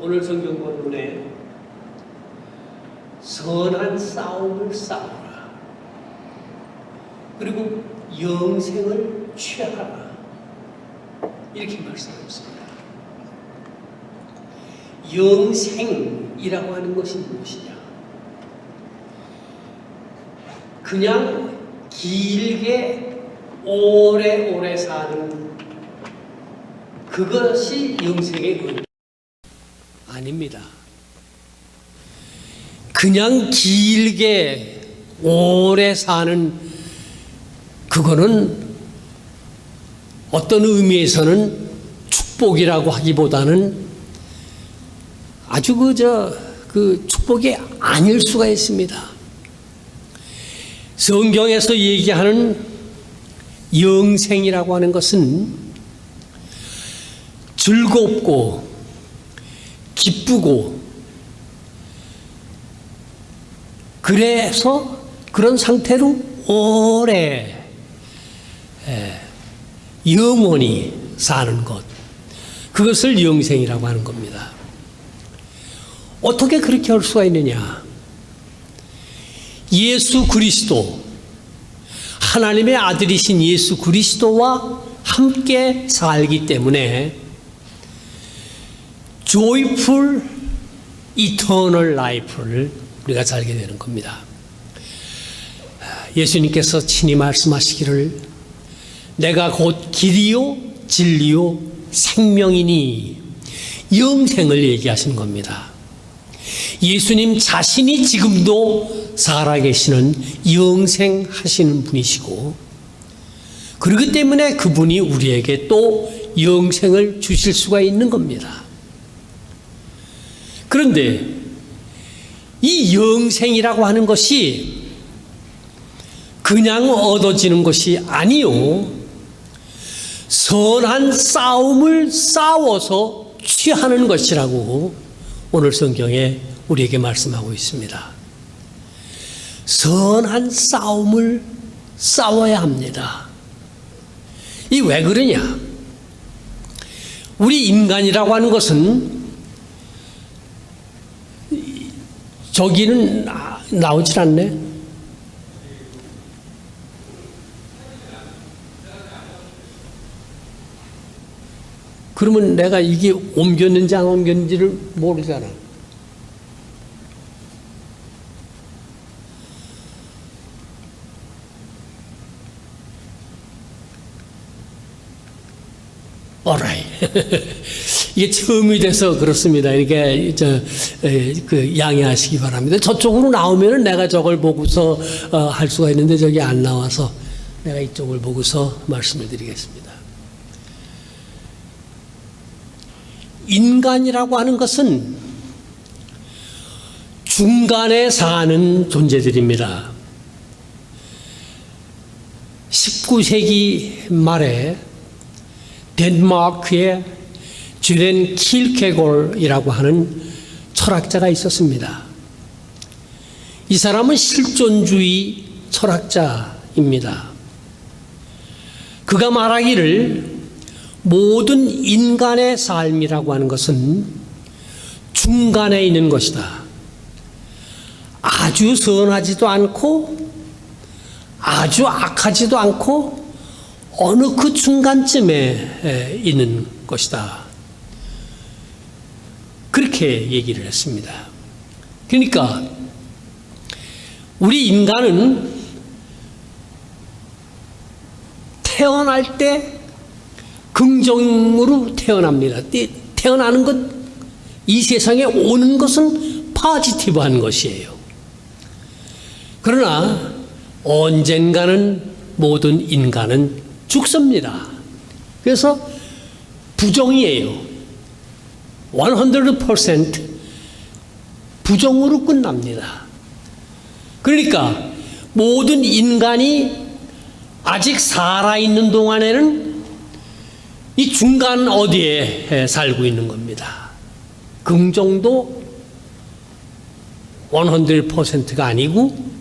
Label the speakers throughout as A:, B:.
A: 오늘 성경 본문에 선한 싸움을 싸우라. 그리고 영생을 취하라. 이렇게 말씀하셨습니다. 영생이라고 하는 것이 무엇이냐? 그냥 길게 오래오래 사는 그것이 영생의 의미 아닙니다. 그냥 길게 오래 사는 그거는 어떤 의미에서는 축복이라고 하기보다는 아주 그 축복이 아닐 수가 있습니다. 성경에서 얘기하는 영생이라고 하는 것은 즐겁고 기쁘고 그래서 그런 상태로 오래 영원히 사는 것, 그것을 영생이라고 하는 겁니다. 어떻게 그렇게 할 수가 있느냐? 예수 그리스도, 하나님의 아들이신 예수 그리스도와 함께 살기 때문에 joyful eternal life를 우리가 살게 되는 겁니다. 예수님께서 친히 말씀하시기를 내가 곧 길이요 진리요 생명이니 영생을 얘기하시는 겁니다. 예수님 자신이 지금도 살아계시는 영생하시는 분이시고, 그렇기 때문에 그분이 우리에게 또 영생을 주실 수가 있는 겁니다. 그런데 이 영생이라고 하는 것이 그냥 얻어지는 것이 아니요, 선한 싸움을 싸워서 취하는 것이라고 오늘 성경에 우리에게 말씀하고 있습니다. 선한 싸움을 싸워야 합니다. 이 왜 그러냐? 우리 인간이라고 하는 것은 저기는 나오질 않네. 그러면 내가 이게 옮겼는지 안 옮겼는지를 모르잖아. alright. 이게 처음이 돼서 그렇습니다. 이렇게 양해하시기 바랍니다. 저쪽으로 나오면은 내가 저걸 보고서 할 수가 있는데 저기 안 나와서 내가 이쪽을 보고서 말씀을 드리겠습니다. 인간이라고 하는 것은 중간에 사는 존재들입니다. 19세기 말에 덴마크의 쥐렌 킬케골이라고 하는 철학자가 있었습니다. 이 사람은 실존주의 철학자입니다. 그가 말하기를 모든 인간의 삶이라고 하는 것은 중간에 있는 것이다. 아주 선하지도 않고 아주 악하지도 않고 어느 그 중간쯤에 있는 것이다. 그렇게 얘기를 했습니다. 그러니까 우리 인간은 태어날 때 긍정으로 태어납니다. 태어나는 것, 이 세상에 오는 것은 포지티브한 것이에요. 그러나 언젠가는 모든 인간은 죽습니다. 그래서 부정이에요. 100% 부정으로 끝납니다. 그러니까 모든 인간이 아직 살아있는 동안에는 이 중간 어디에 살고 있는 겁니다. 긍정도 100%가 아니고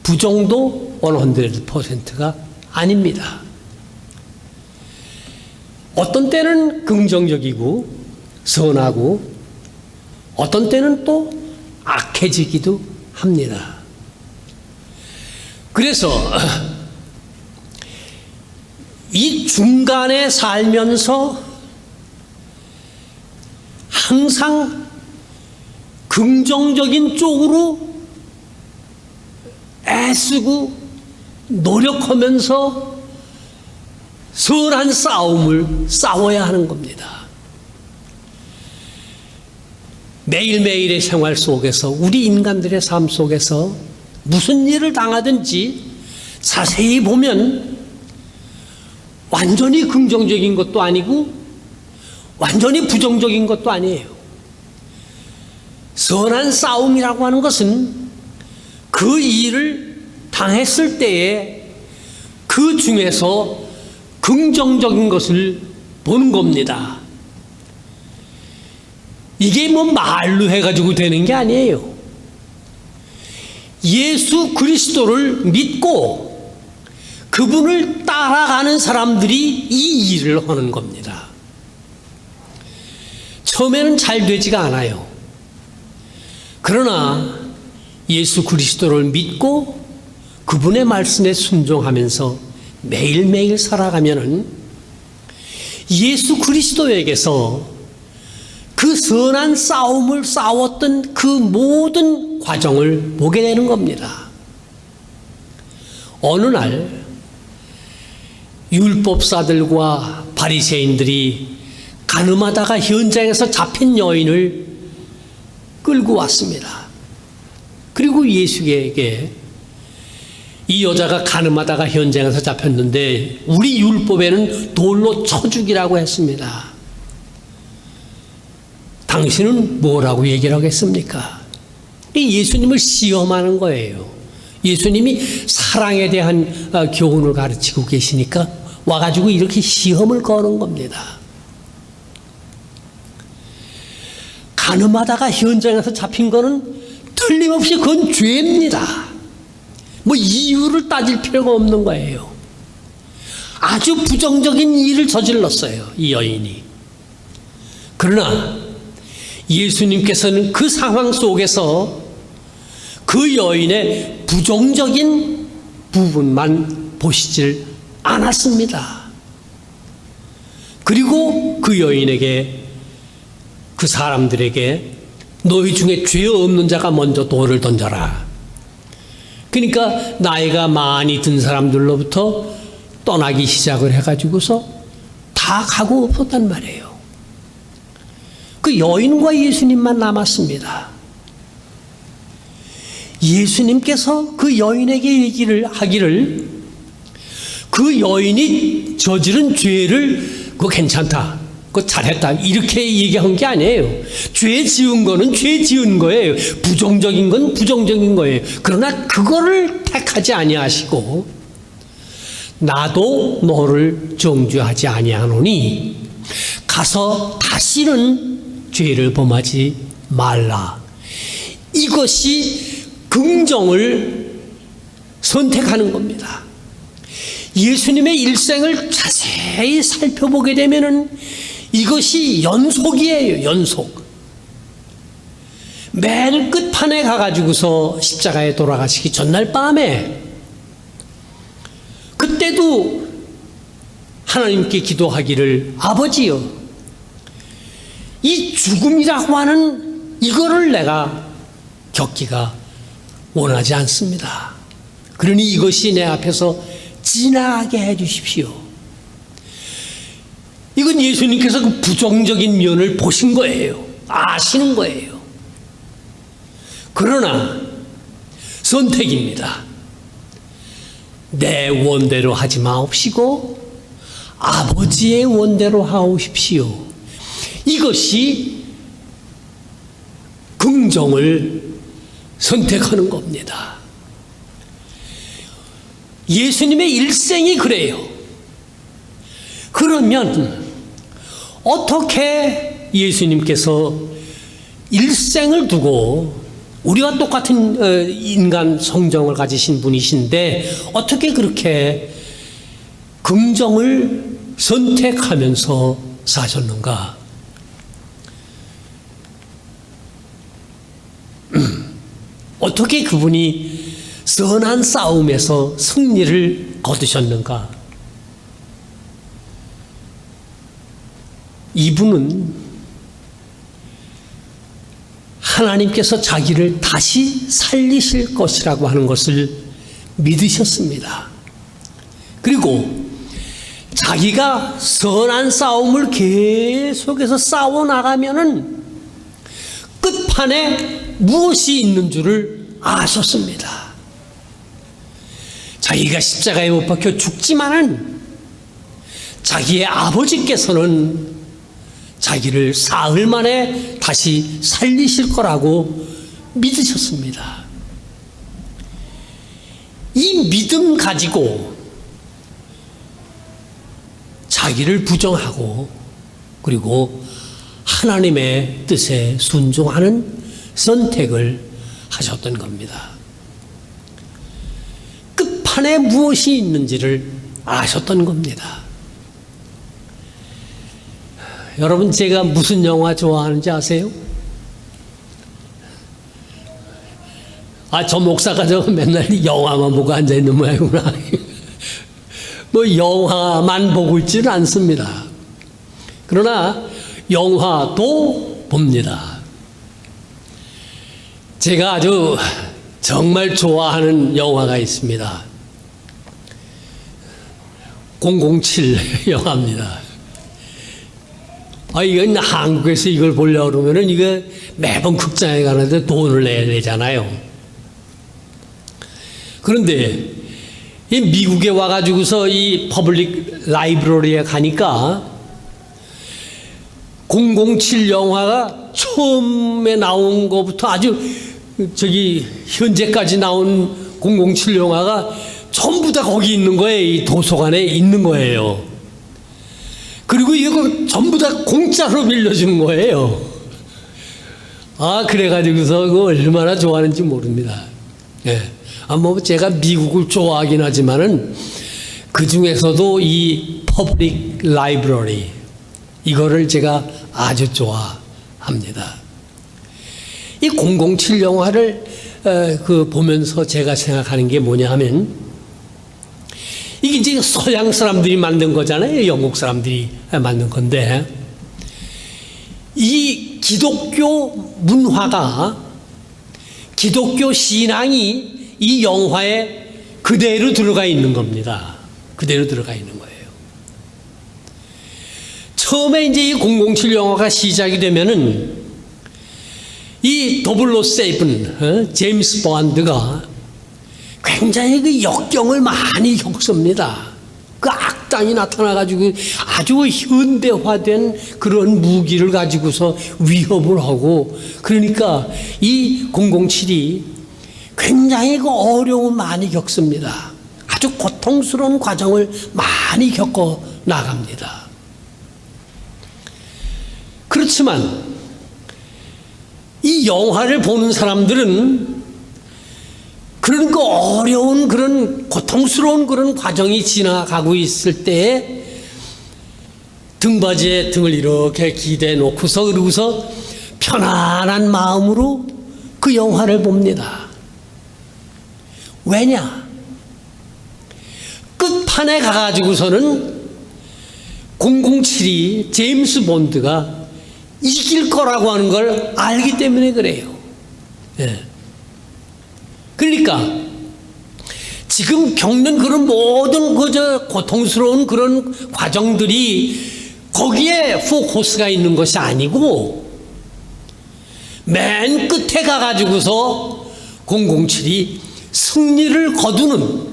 A: 부정도 100%가 아닙니다. 어떤 때는 긍정적이고 선하고 어떤 때는 또 악해지기도 합니다. 그래서 이 중간에 살면서 항상 긍정적인 쪽으로 애쓰고 노력하면서 선한 싸움을 싸워야 하는 겁니다. 매일매일의 생활 속에서 우리 인간들의 삶 속에서 무슨 일을 당하든지 자세히 보면 완전히 긍정적인 것도 아니고 완전히 부정적인 것도 아니에요. 선한 싸움이라고 하는 것은 그 일을 당했을 때에 그 중에서 긍정적인 것을 보는 겁니다. 이게 뭐 말로 해가지고 되는 게 아니에요. 예수 그리스도를 믿고 그분을 따라가는 사람들이 이 일을 하는 겁니다. 처음에는 잘 되지가 않아요. 그러나 예수 그리스도를 믿고 그분의 말씀에 순종하면서 매일매일 살아가면은 예수 그리스도에게서 그 선한 싸움을 싸웠던 그 모든 과정을 보게 되는 겁니다. 어느 날 율법사들과 바리새인들이 가늠하다가 현장에서 잡힌 여인을 끌고 왔습니다. 그리고 예수에게 이 여자가 가늠하다가 현장에서 잡혔는데 우리 율법에는 돌로 쳐 죽이라고 했습니다. 당신은 뭐라고 얘기를 하겠습니까? 예수님을 시험하는 거예요. 예수님이 사랑에 대한 교훈을 가르치고 계시니까 와가지고 이렇게 시험을 거는 겁니다. 가늠하다가 현장에서 잡힌 거는 틀림없이 그건 죄입니다. 뭐 이유를 따질 필요가 없는 거예요. 아주 부정적인 일을 저질렀어요, 이 여인이. 그러나 예수님께서는 그 상황 속에서 그 여인의 부정적인 부분만 보시질 않았습니다. 그리고 그 여인에게, 그 사람들에게 너희 중에 죄 없는 자가 먼저 돌을 던져라. 그러니까 나이가 많이 든 사람들로부터 떠나기 시작을 해가지고서 다 가고 없었단 말이에요. 그 여인과 예수님만 남았습니다. 예수님께서 그 여인에게 얘기를 하기를 그 여인이 저지른 죄를 그거 괜찮다, 그거 잘했다 이렇게 얘기한 게 아니에요. 죄 지은 거는 죄 지은 거예요. 부정적인 건 부정적인 거예요. 그러나 그거를 택하지 아니하시고 나도 너를 정죄하지 아니하노니 가서 다시는 죄를 범하지 말라. 이것이 긍정을 선택하는 겁니다. 예수님의 일생을 자세히 살펴보게 되면은 이것이 연속이에요, 연속. 맨 끝판에 가가지고서 십자가에 돌아가시기 전날 밤에 그때도 하나님께 기도하기를 아버지여, 이 죽음이라고 하는 이거를 내가 겪기가 원하지 않습니다. 그러니 이것이 내 앞에서 지나가게 해 주십시오. 이건 예수님께서 그 부정적인 면을 보신 거예요. 아시는 거예요. 그러나 선택입니다. 내 원대로 하지 마옵시고 아버지의 원대로 하옵십시오. 이것이 긍정을 선택하는 겁니다. 예수님의 일생이 그래요. 그러면 어떻게 예수님께서 일생을 두고, 우리와 똑같은 인간 성정을 가지신 분이신데 어떻게 그렇게 긍정을 선택하면서 사셨는가? 어떻게 그분이 선한 싸움에서 승리를 거두셨는가? 이분은 하나님께서 자기를 다시 살리실 것이라고 하는 것을 믿으셨습니다. 그리고 자기가 선한 싸움을 계속해서 싸워나가면은 끝판에 무엇이 있는 줄을 아셨습니다. 자기가 십자가에 못 박혀 죽지만은 자기의 아버지께서는 자기를 사흘 만에 다시 살리실 거라고 믿으셨습니다. 이 믿음 가지고 자기를 부정하고 그리고 하나님의 뜻에 순종하는 선택을 하셨던 겁니다. 끝판에 무엇이 있는지를 아셨던 겁니다. 여러분, 제가 무슨 영화 좋아하는지 아세요? 저 목사가 맨날 영화만 보고 앉아있는 모양이구나. 뭐 영화만 보고 있지는 않습니다. 그러나 영화도 봅니다. 제가 아주 정말 좋아하는 영화가 있습니다. 007 영화입니다. 이건 한국에서 이걸 보려고 그러면은 이거 매번 극장에 가는데 돈을 내야 되잖아요. 그런데 이 미국에 와가지고서 이 퍼블릭 라이브러리에 가니까 007 영화가 처음에 나온 것부터 아주 현재까지 나온 007 영화가 전부 다 거기 있는 거예요. 이 도서관에 있는 거예요. 그리고 이거 전부 다 공짜로 빌려주는 거예요. 그래가지고서 그거 얼마나 좋아하는지 모릅니다. 예. 뭐 제가 미국을 좋아하긴 하지만은 그 중에서도 이 퍼블릭 라이브러리 이거를 제가 아주 좋아합니다. 이 007 영화를 보면서 제가 생각하는 게 뭐냐 하면 이게 이제 서양 사람들이 만든 거잖아요. 영국 사람들이 만든 건데 이 기독교 문화가 기독교 신앙이 이 영화에 그대로 들어가 있는 겁니다. 그대로 들어가 있는 거예요. 처음에 이제 이 007 영화가 시작이 되면은 이 007, 제임스 본드가 굉장히 그 역경을 많이 겪습니다. 그 악당이 나타나가지고 아주 현대화된 그런 무기를 가지고서 위협을 하고 그러니까 이 007이 굉장히 그 어려움 많이 겪습니다. 아주 고통스러운 과정을 많이 겪어 나갑니다. 그렇지만 이 영화를 보는 사람들은 그런 그 어려운 그런 고통스러운 그런 과정이 지나가고 있을 때에 등받이에 등을 이렇게 기대 놓고서 그러고서 편안한 마음으로 그 영화를 봅니다. 왜냐? 끝판에 가가지고서는 007이 제임스 본드가 이길 거라고 하는 걸 알기 때문에 그래요. 예. 그러니까 지금 겪는 그런 모든 고통스러운 그런 과정들이 거기에 포커스가 있는 것이 아니고 맨 끝에 가가지고서 007이 승리를 거두는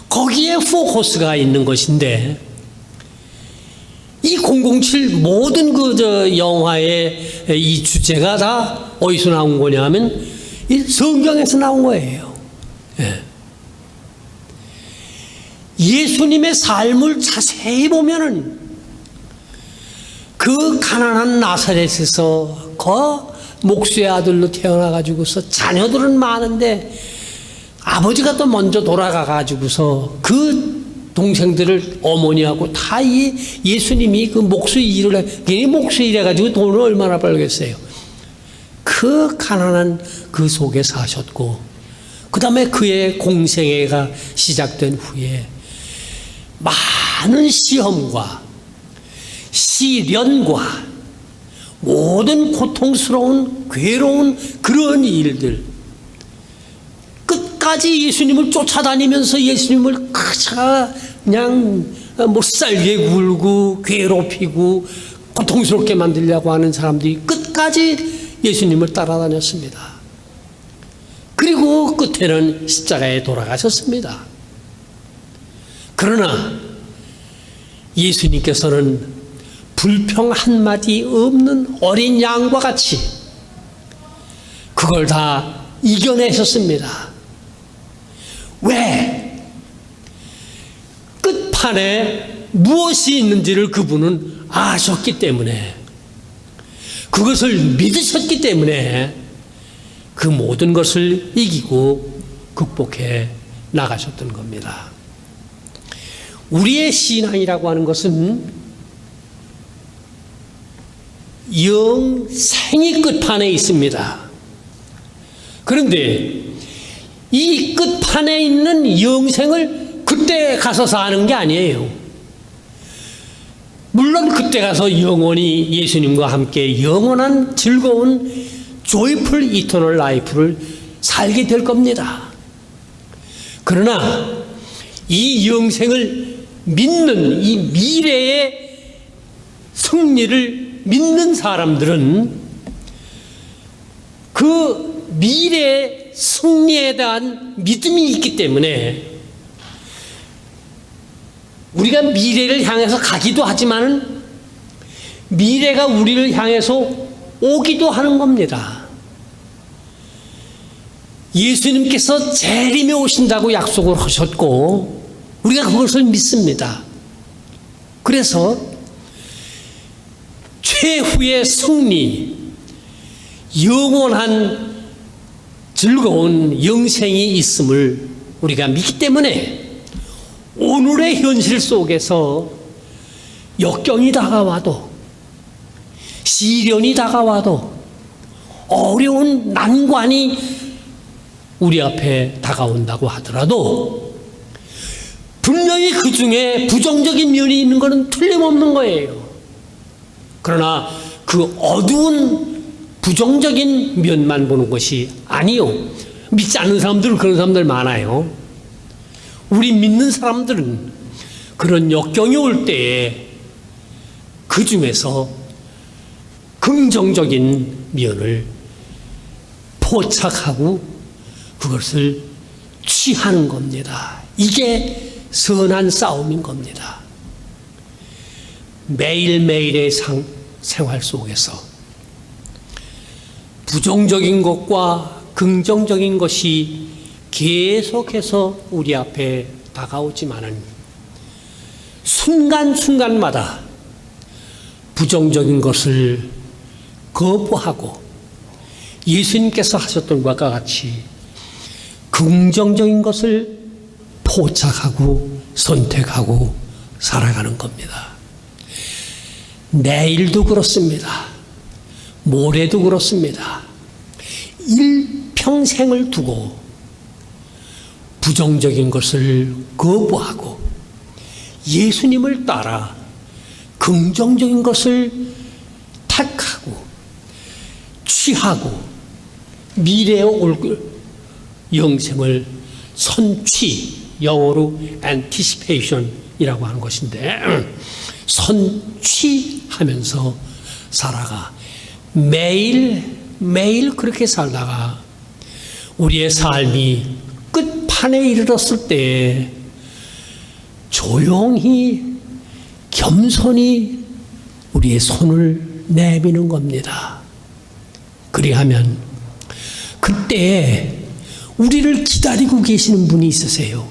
A: 거기에 포커스가 있는 것인데 이 007 모든 영화의 이 주제가 다 어디서 나온 거냐 하면 이 성경에서 나온 거예요. 예. 예수님의 삶을 자세히 보면은 그 가난한 나사렛에서 그 목수의 아들로 태어나가지고서 자녀들은 많은데 아버지가 또 먼저 돌아가가지고서 그 동생들을 어머니하고 다 이 예수님이 그 목수 일을 해, 괜히 목수 일해가지고 돈을 얼마나 벌겠어요. 그 가난한 그 속에 사셨고, 그 다음에 그의 공생애가 시작된 후에 많은 시험과 시련과 모든 고통스러운 괴로운 그런 일들, 끝까지 예수님을 쫓아다니면서 예수님을 그냥 못살게 굴고 괴롭히고 고통스럽게 만들려고 하는 사람들이 끝까지 예수님을 따라다녔습니다. 그리고 끝에는 십자가에 돌아가셨습니다. 그러나 예수님께서는 불평 한마디 없는 어린 양과 같이 그걸 다 이겨내셨습니다. 왜? 끝판에 무엇이 있는지를 그분은 아셨기 때문에, 그것을 믿으셨기 때문에 그 모든 것을 이기고 극복해 나가셨던 겁니다. 우리의 신앙이라고 하는 것은 영생이 끝판에 있습니다. 그런데 이 끝판에 있는 영생을 그때 가서 사는 게 아니에요. 물론 그때 가서 영원히 예수님과 함께 영원한 즐거운 조이풀 이터널 라이프를 살게 될 겁니다. 그러나 이 영생을 믿는, 이 미래의 승리를 믿는 사람들은 그 미래의 승리에 대한 믿음이 있기 때문에 우리가 미래를 향해서 가기도 하지만 미래가 우리를 향해서 오기도 하는 겁니다. 예수님께서 재림에 오신다고 약속을 하셨고 우리가 그것을 믿습니다. 그래서 최후의 승리, 영원한 즐거운 영생이 있음을 우리가 믿기 때문에 오늘의 현실 속에서 역경이 다가와도, 시련이 다가와도, 어려운 난관이 우리 앞에 다가온다고 하더라도 분명히 그 중에 부정적인 면이 있는 것은 틀림없는 거예요. 그러나 그 어두운 부정적인 면만 보는 것이 아니요. 믿지 않는 사람들은 그런 사람들 많아요. 우리 믿는 사람들은 그런 역경이 올 때에 그 중에서 긍정적인 면을 포착하고 그것을 취하는 겁니다. 이게 선한 싸움인 겁니다. 매일매일의 생활 속에서 부정적인 것과 긍정적인 것이 계속해서 우리 앞에 다가오지만은 순간순간마다 부정적인 것을 거부하고 예수님께서 하셨던 것과 같이 긍정적인 것을 포착하고 선택하고 살아가는 겁니다. 내일도 그렇습니다. 모레도 그렇습니다. 일평생을 두고 부정적인 것을 거부하고 예수님을 따라 긍정적인 것을 택하고 취하고 미래에 올 영생을 선취, 영어로 anticipation이라고 하는 것인데 선취하면서 살아가 매일 그렇게 살다가 우리의 삶이 끝판에 이르렀을 때 조용히 겸손히 우리의 손을 내미는 겁니다. 그리하면 그때 우리를 기다리고 계시는 분이 있으세요.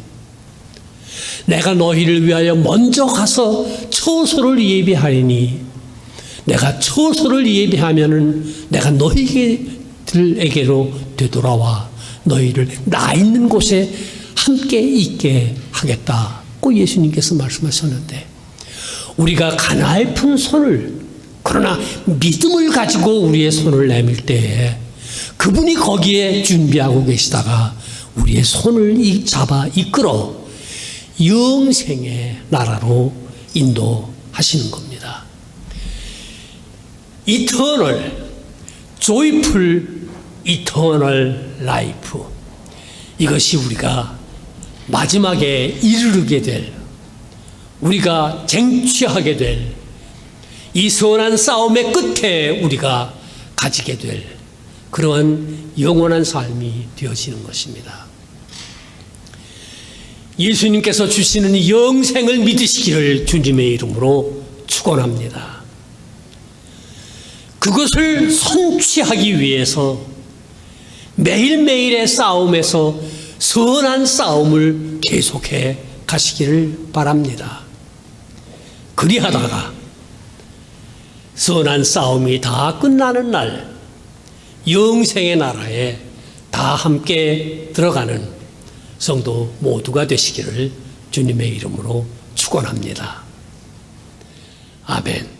A: 내가 너희를 위하여 먼저 가서 처소를 예비하리니 내가 처소를 예비하면은 내가 너희들에게로 되돌아와 너희를 나 있는 곳에 함께 있게 하겠다고 예수님께서 말씀하셨는데 우리가 가냘픈 손을 그러나 믿음을 가지고 우리의 손을 내밀 때에 그분이 거기에 준비하고 계시다가 우리의 손을 잡아 이끌어 영생의 나라로 인도하시는 겁니다. 이터널, 조이풀 이터널 라이프, 이것이 우리가 마지막에 이르게 될, 우리가 쟁취하게 될 이 선한 싸움의 끝에 우리가 가지게 될 그러한 영원한 삶이 되어지는 것입니다. 예수님께서 주시는 영생을 믿으시기를 주님의 이름으로 축원합니다. 그것을 선취하기 위해서 매일매일의 싸움에서 선한 싸움을 계속해 가시기를 바랍니다. 그리하다가 선한 싸움이 다 끝나는 날 영생의 나라에 다 함께 들어가는 성도 모두가 되시기를 주님의 이름으로 축원합니다. 아멘.